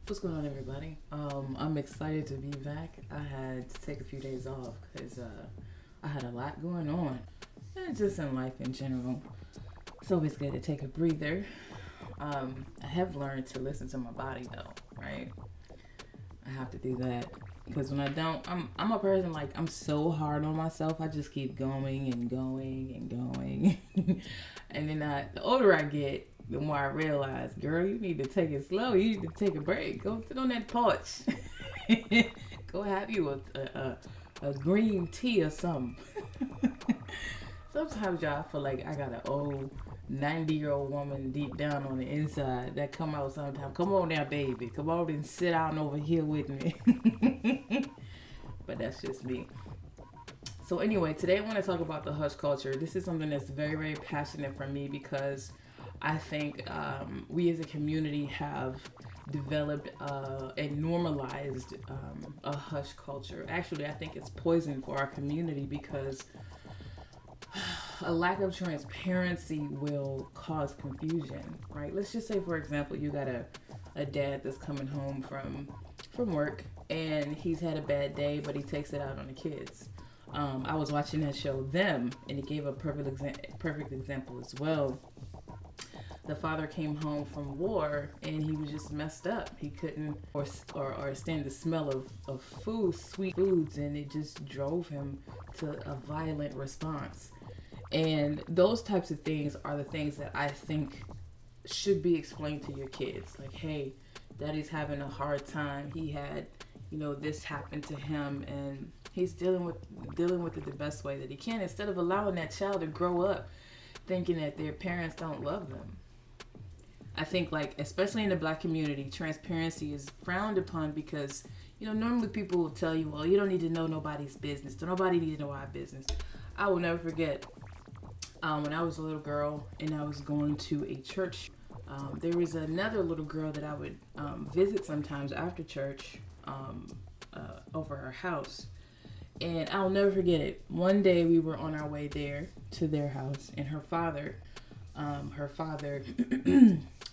What's going on, everybody? I'm excited to be back. I had to take a few days off because I had a lot going on, and just in life in general. It's always good to take a breather. I have learned to listen to my body, though, right? I have to do that because when I don't, I'm a person like I'm so hard on myself. I just keep going and going and going, and then the older I get, the more I realize, girl, you need to take it slow. You need to take a break. Go sit on that porch. Go have you a green tea or something. Sometimes y'all feel like I got an old 90-year-old woman deep down on the inside that come out sometimes. Come on now, baby. Come on and sit down over here with me. But that's just me. So anyway, today I want to talk about the hush culture. This is something that's very, very passionate for me because I think we as a community have developed and normalized a hush culture. Actually, I think it's poison for our community because a lack of transparency will cause confusion, right? Let's just say, for example, you got a dad that's coming home from work and he's had a bad day, but he takes it out on the kids. I was watching that show, Them, and it gave a perfect example as well. The father came home from war and he was just messed up. He couldn't or stand the smell of food, sweet foods, and it just drove him to a violent response. And those types of things are the things that I think should be explained to your kids. Like, hey, daddy's having a hard time. He had, this happened to him, and he's dealing with it the best way that he can, instead of allowing that child to grow up thinking that their parents don't love them. I think, like, especially in the Black community, transparency is frowned upon because, normally people will tell you, well, you don't need to know nobody's business. Nobody needs to know our business. I will never forget when I was a little girl and I was going to a church. There was another little girl that I would visit sometimes after church over her house. And I'll never forget it. One day we were on our way there to their house, and her father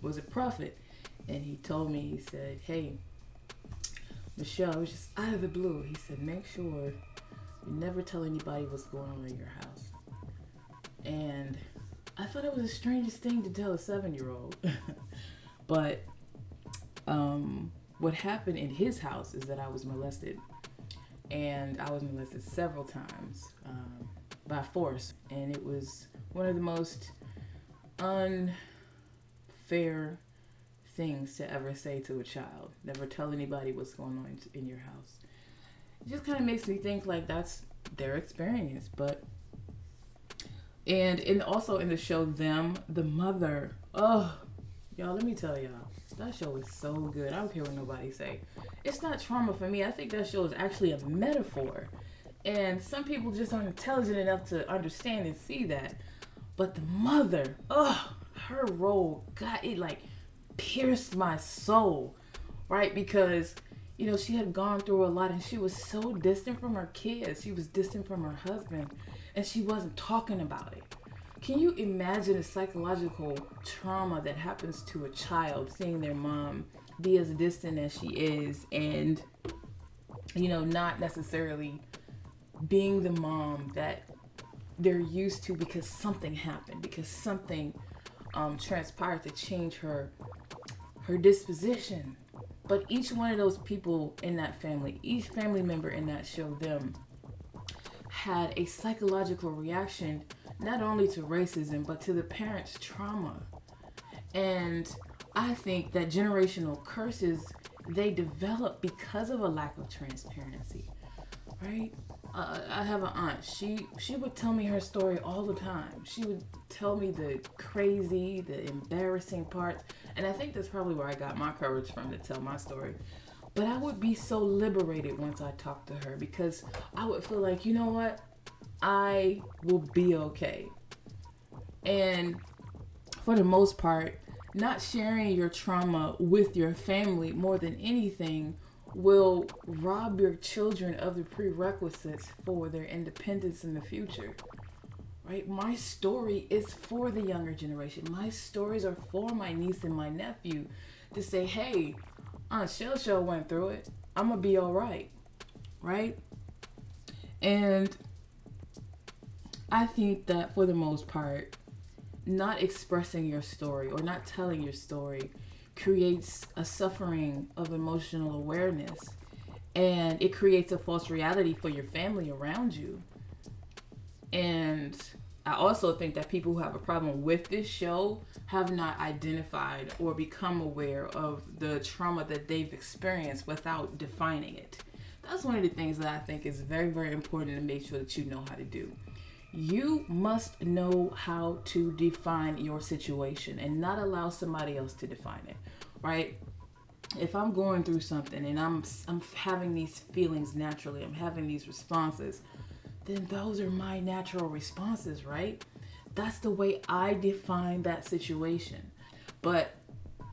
was a prophet, and he told me, he said, hey, Michelle, it was just out of the blue. He said, make sure you never tell anybody what's going on in your house. And I thought it was the strangest thing to tell a 7-year-old. But what happened in his house is that I was molested. And I was molested several times by force. And it was one of the most unfair things to ever say to a child. Never tell anybody what's going on in your house. It just kind of makes me think like that's their experience. And also in the show Them, the mother, y'all, let me tell y'all, that show is so good. I don't care what nobody say. It's not trauma for me. I think that show is actually a metaphor. And some people just aren't intelligent enough to understand and see that. But the mother, her role, God, it like pierced my soul, right? Because, she had gone through a lot and she was so distant from her kids. She was distant from her husband and she wasn't talking about it. Can you imagine the psychological trauma that happens to a child seeing their mom be as distant as she is and, not necessarily being the mom that they're used to because something happened, because something transpired to change her disposition. But each one of those people in that family, each family member in that show, Them, had a psychological reaction not only to racism but to the parents' trauma. And I think that generational curses, they develop because of a lack of transparency, right? I have an aunt. She would tell me her story all the time. She would tell me the crazy, the embarrassing parts. And I think that's probably where I got my courage from to tell my story. But I would be so liberated once I talked to her because I would feel like, you know what? I will be okay. And for the most part, not sharing your trauma with your family more than anything will rob your children of the prerequisites for their independence in the future, right? My story is for the younger generation. My stories are for my niece and my nephew to say, hey, Aunt Shell went through it. I'm gonna be all right, right? And I think that for the most part, not expressing your story or not telling your story creates a suffering of emotional awareness, and it creates a false reality for your family around you. And I also think that people who have a problem with this show have not identified or become aware of the trauma that they've experienced without defining it. That's one of the things that I think is very, very important to make sure that you know how to do. You must know how to define your situation and not allow somebody else to define it, right? If I'm going through something and I'm having these feelings naturally, I'm having these responses, then those are my natural responses, right? That's the way I define that situation. But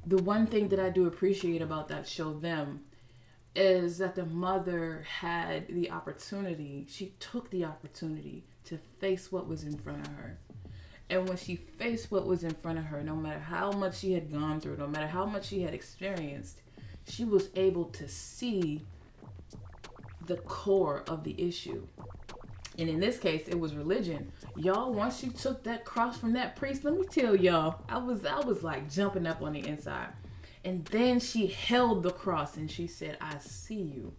the one thing that I do appreciate about that show, Them, is that the mother had the opportunity, she took the opportunity to face what was in front of her. And when she faced what was in front of her, no matter how much she had gone through, no matter how much she had experienced, she was able to see the core of the issue. And in this case, it was religion. Y'all, once she took that cross from that priest, let me tell y'all, I was like jumping up on the inside. And then she held the cross and she said, I see you.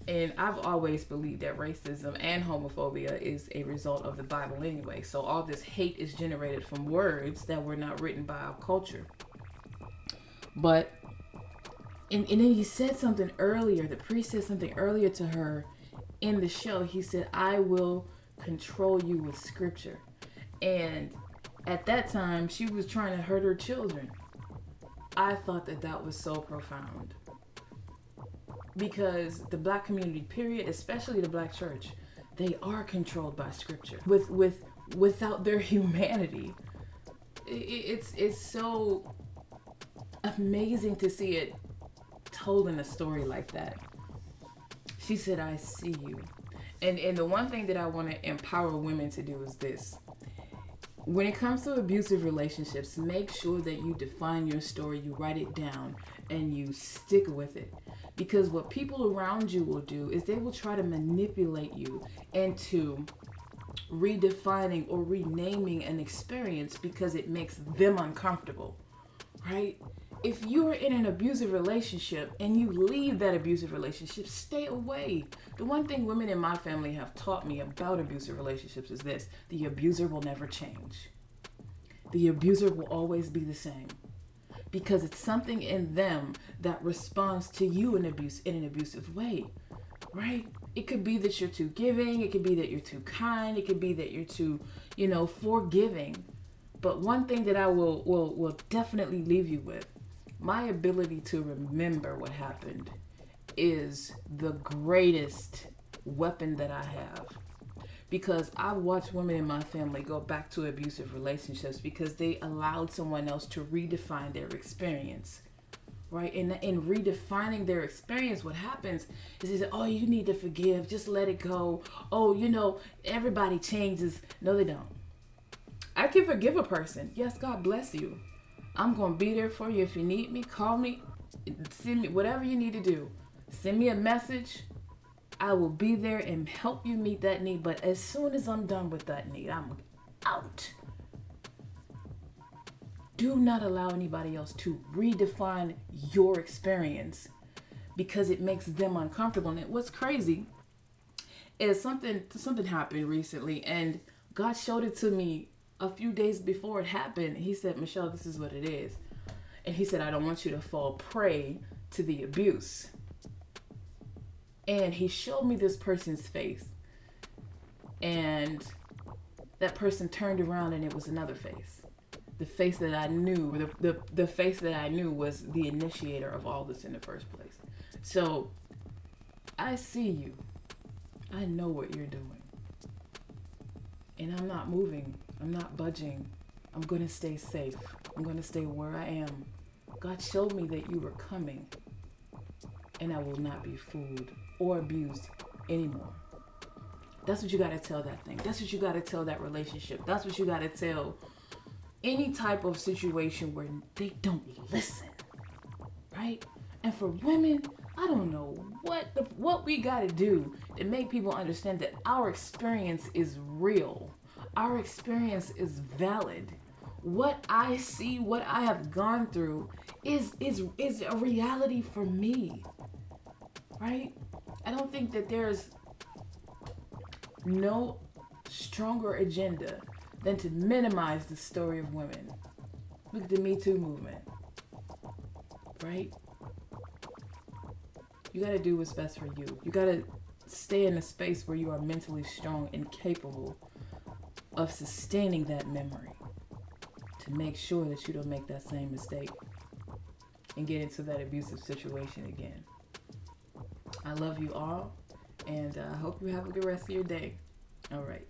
And I've always believed that racism and homophobia is a result of the Bible anyway. So all this hate is generated from words that were not written by our culture. But, and then he said something earlier, the priest said something earlier to her in the show. He said, I will control you with scripture. And at that time, she was trying to hurt her children. I thought that was so profound. Because the black community, period, especially the black church, they are controlled by scripture without their humanity. It's so amazing to see it told in a story like that. She said, I see you. And the one thing that I want to empower women to do is this. When it comes to abusive relationships, make sure that you define your story, you write it down, and you stick with it. Because what people around you will do is they will try to manipulate you into redefining or renaming an experience because it makes them uncomfortable, right? If you're in an abusive relationship and you leave that abusive relationship, stay away. The one thing women in my family have taught me about abusive relationships is this: the abuser will never change. The abuser will always be the same. Because it's something in them that responds to you in an abusive way, right? It could be that you're too giving. It could be that you're too kind. It could be that you're too, forgiving. But one thing that I will definitely leave you with, my ability to remember what happened is the greatest weapon that I have. Because I've watched women in my family go back to abusive relationships because they allowed someone else to redefine their experience, right? And in redefining their experience, what happens is they say, oh, you need to forgive, just let it go. Oh, everybody changes. No, they don't. I can forgive a person. Yes, God bless you. I'm going to be there for you. If you need me, call me, send me, whatever you need to do. Send me a message. I will be there and help you meet that need. But as soon as I'm done with that need, I'm out. Do not allow anybody else to redefine your experience because it makes them uncomfortable. And what's crazy is something happened recently, and God showed it to me a few days before it happened. He said, Michelle, this is what it is. And he said, I don't want you to fall prey to the abuse. And he showed me this person's face. And that person turned around and it was another face. The face that I knew, the face that I knew was the initiator of all this in the first place. So I see you. I know what you're doing. And I'm not moving. I'm not budging. I'm going to stay safe. I'm going to stay where I am. God showed me that you were coming. And I will not be fooled or abused anymore. That's what you got to tell that thing. That's what you got to tell that relationship. That's what you got to tell any type of situation where they don't listen, right? And for women, I don't know what we got to do to make people understand that our experience is real. Our experience is valid. What I see, what I have gone through is a reality for me. Right? I don't think that there's no stronger agenda than to minimize the story of women. Look at the Me Too movement. Right? You got to do what's best for you. You got to stay in a space where you are mentally strong and capable of sustaining that memory to make sure that you don't make that same mistake and get into that abusive situation again. I love you all, and I hope you have a good rest of your day. All right.